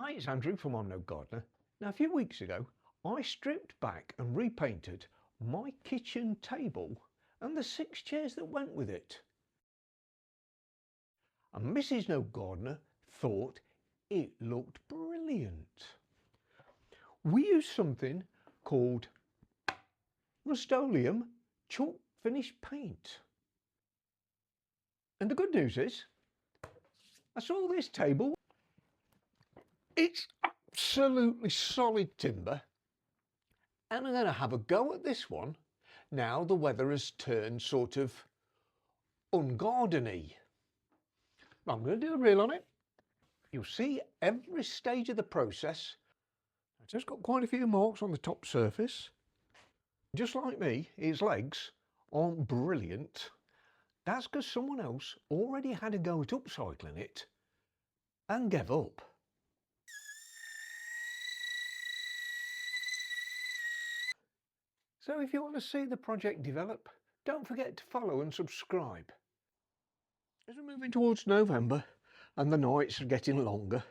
Hi, it's Andrew from I'm No Gardener. Now, a few weeks ago, I stripped back and repainted my kitchen table and the 6 chairs that went with it. And Mrs. No Gardener thought it looked brilliant. We used something called Rust-Oleum chalk finish paint. And the good news is, I saw this table. It's absolutely solid timber. And I'm going to have a go at this one now the weather has turned sort of ungardeny. I'm going to do a reel on it. You'll see every stage of the process. It's just got quite a few marks on the top surface. Just like me, his legs aren't brilliant. That's because someone else already had a go at upcycling it and gave up. So if you want to see the project develop, don't forget to follow and subscribe. As we're moving towards November and the nights are getting longer,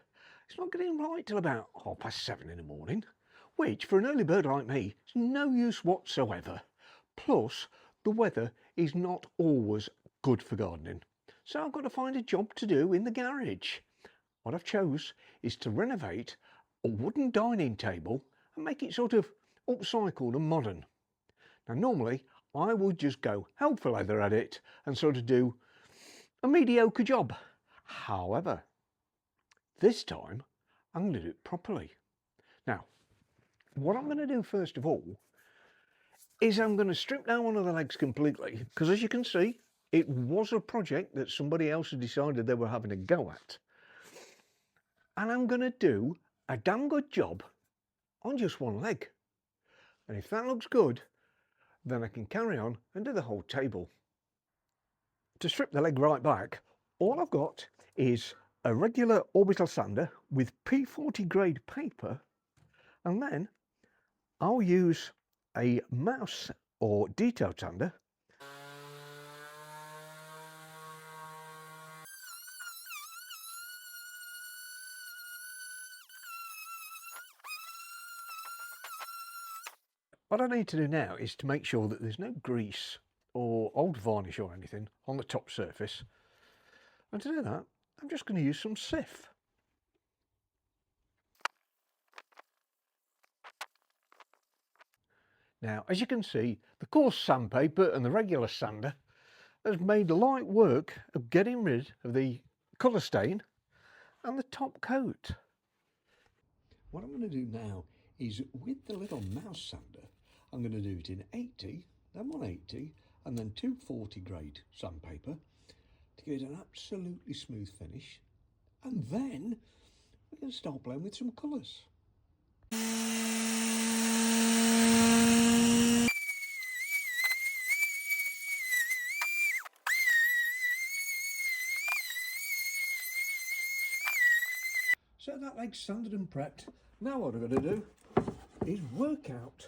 it's not getting light till about 7:30 in the morning, which for an early bird like me is no use whatsoever. Plus, the weather is not always good for gardening, so I've got to find a job to do in the garage. What I've chose is to renovate a wooden dining table and make it sort of upcycled and modern. Now normally I would just go hell for leather at it and sort of do a mediocre job. However, this time I'm going to do it properly. Now, what I'm going to do first of all is I'm going to strip down one of the legs completely, because as you can see, it was a project that somebody else had decided they were having a go at. And I'm going to do a damn good job on just one leg. And if that looks good, then I can carry on and do the whole table. To strip the leg right back, all I've got is a regular orbital sander with P40 grade paper, and then I'll use a mouse or detail sander What I need to do now is to make sure that there's no grease or old varnish or anything on the top surface, and to do that I'm just going to use some Sif. Now, as you can see, the coarse sandpaper and the regular sander has made light work of getting rid of the colour stain and the top coat. What I'm going to do now is, with the little mouse sander, I'm going to do it in 80, then 180, and then 240 grade sandpaper to give it an absolutely smooth finish. And then we can start playing with some colours. So that leg's sanded and prepped. Now what I'm going to do is work out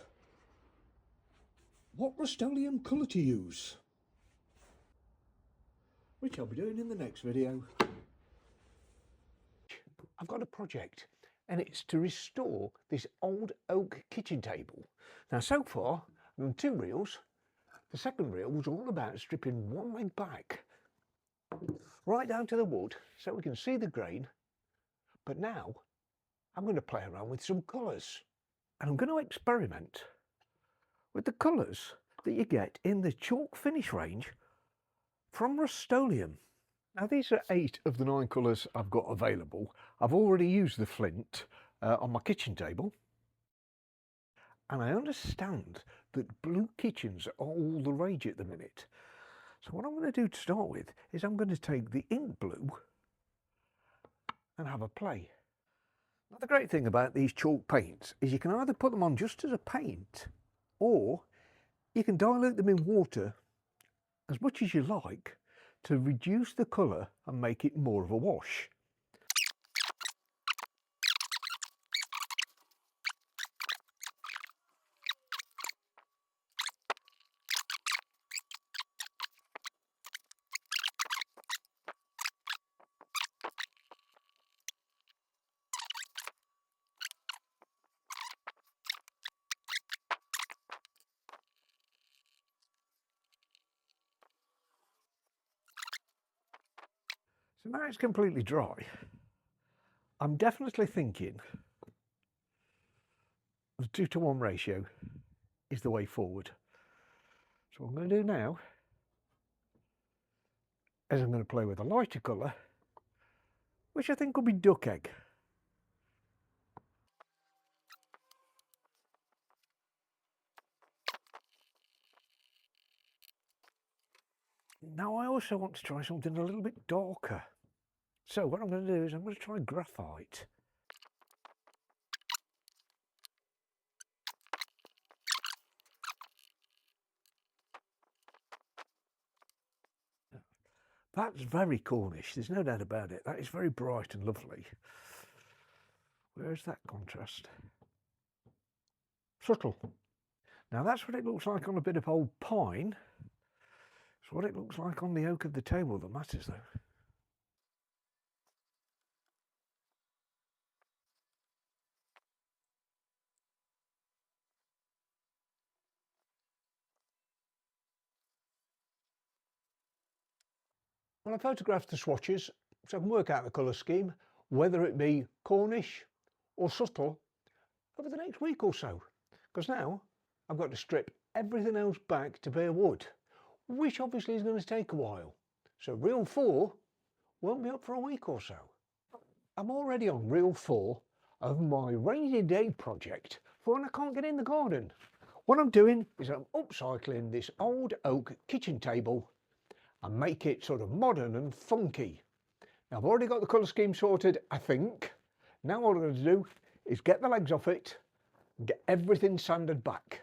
what Rust-Oleum colour to use, which I'll be doing in the next video. I've got a project, and it's to restore this old oak kitchen table. Now so far I've done 2 reels. The second reel was all about stripping one leg back right down to the wood so we can see the grain. But now I'm going to play around with some colours, and I'm going to experiment with the colours that you get in the chalk finish range from Rust-Oleum. Now these are 8 of the 9 colours I've got available. I've already used the flint on my kitchen table, and I understand that blue kitchens are all the rage at the minute. So what I'm going to do to start with is I'm going to take the ink blue and have a play. Now the great thing about these chalk paints is you can either put them on just as a paint, or you can dilute them in water as much as you like to reduce the colour and make it more of a wash. So now it's completely dry. I'm definitely thinking the 2-to-1 ratio is the way forward. So what I'm going to do now is I'm going to play with a lighter colour, which I think will be duck egg. Now I also want to try something a little bit darker. So what I'm going to do is I'm going to try graphite. That's very Cornish, there's no doubt about it. That is very bright and lovely. Where's that contrast? Subtle. Now that's what it looks like on a bit of old pine. It's what it looks like on the oak of the table that matters though. Well, I photographed the swatches so I can work out the colour scheme, whether it be Cornish or subtle, over the next week or so. Because now I've got to strip everything else back to bare wood, which obviously is going to take a while. So reel 4 won't be up for a week or so. I'm already on reel 4 of my rainy day project for when I can't get in the garden. What I'm doing is I'm upcycling this old oak kitchen table and make it sort of modern and funky. Now I've already got the colour scheme sorted, I think. Now all I'm going to do is get the legs off it and get everything sanded back.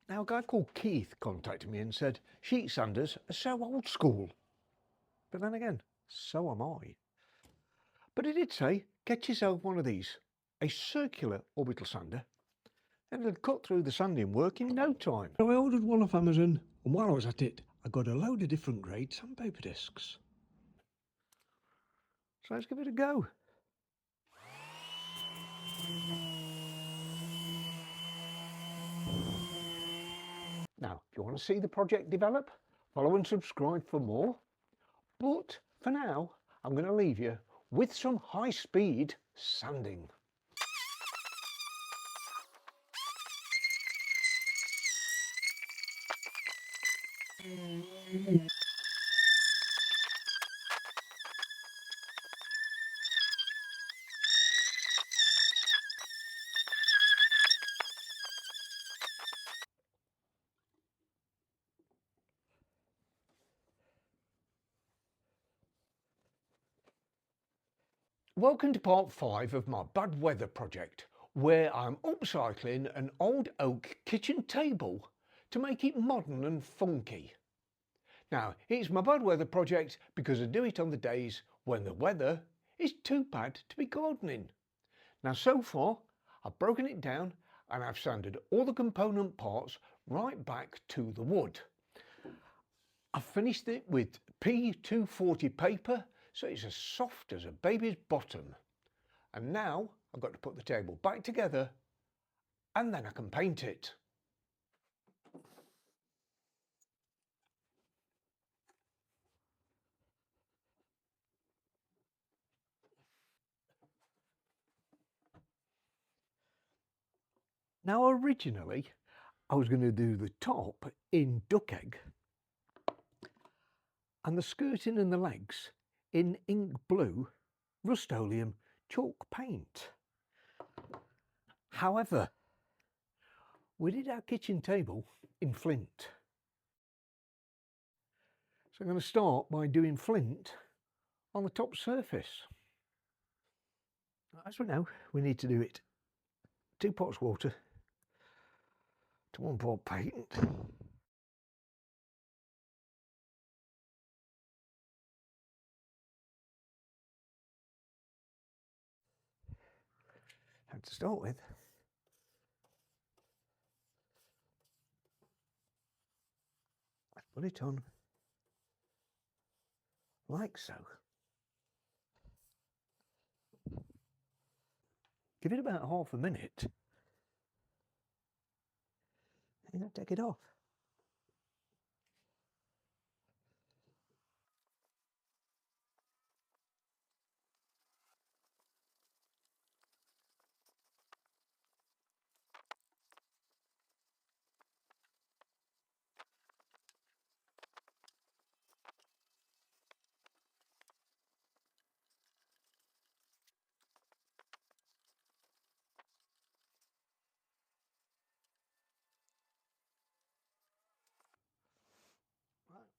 Now a guy called Keith contacted me and said, sheet sanders are so old school. But then again, so am I. But he did say, get yourself one of these, a circular orbital sander, and it'll cut through the sanding work in no time. So I ordered one off Amazon, and while I was at it, I got a load of different grade sandpaper discs. So let's give it a go. Now, if you want to see the project develop, follow and subscribe for more. But for now, I'm going to leave you with some high-speed sanding. Welcome to part 5 of my bad weather project, where I'm upcycling an old oak kitchen table to make it modern and funky. Now, it's my bad weather project because I do it on the days when the weather is too bad to be gardening. Now, so far, I've broken it down and I've sanded all the component parts right back to the wood. I've finished it with P240 paper, so it's as soft as a baby's bottom. And now I've got to put the table back together and then I can paint it. Now originally I was going to do the top in duck egg and the skirting and the legs in ink blue Rust-Oleum chalk paint. However, we did our kitchen table in flint. So I'm going to start by doing flint on the top surface. As we know, we need to do it 2 pots water to 1 pot paint. And to start with, let's put it on like so. Give it about half a minute and then take it off.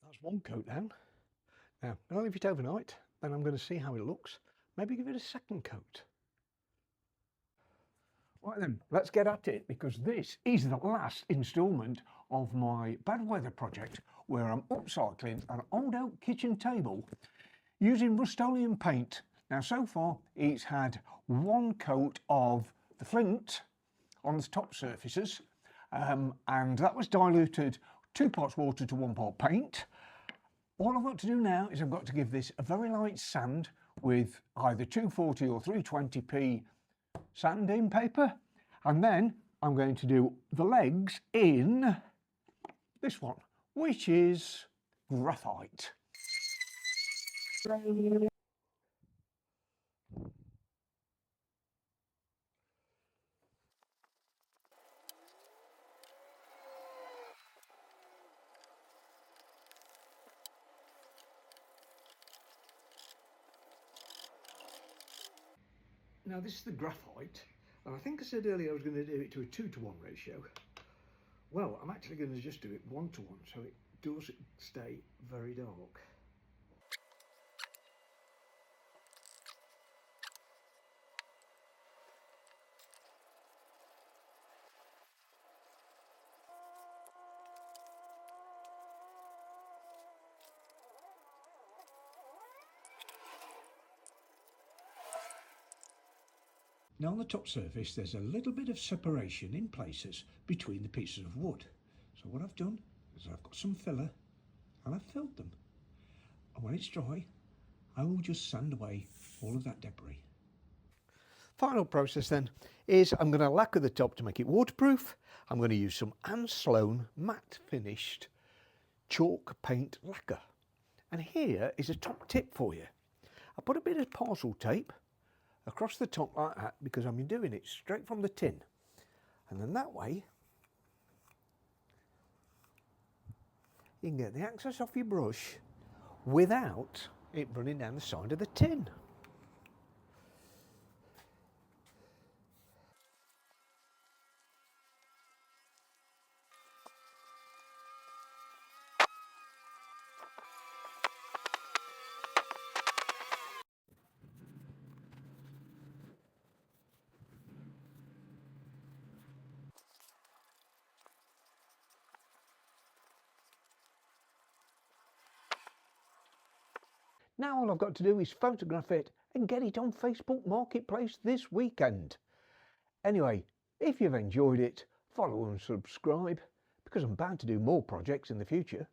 That's one coat down. Now, I'll leave it overnight, then I'm going to see how it looks. Maybe give it a second coat. Right then, let's get at it, because this is the last instalment of my bad weather project, where I'm upcycling an old oak kitchen table using Rust-Oleum paint. Now, so far it's had one coat of the flint on the top surfaces, and that was diluted 2 parts water to 1 part paint. All I've got to do now is I've got to give this a very light sand with either 240 or 320p sanding paper, and then I'm going to do the legs in this one, which is graphite. Now this is the graphite, and I think I said earlier I was going to do it to a 2-to-1 ratio. Well, I'm actually going to just do it 1-to-1, so it does stay very dark. Now on the top surface there's a little bit of separation in places between the pieces of wood. So what I've done is I've got some filler and I've filled them. And when it's dry, I will just sand away all of that debris. Final process then is I'm going to lacquer the top to make it waterproof. I'm going to use some Anne Sloan matte finished chalk paint lacquer. And here is a top tip for you. I put a bit of parcel tape across the top like that, because I'm doing it straight from the tin, and then that way you can get the access off your brush without it running down the side of the tin. Now all I've got to do is photograph it and get it on Facebook Marketplace this weekend. Anyway, if you've enjoyed it, follow and subscribe, because I'm bound to do more projects in the future.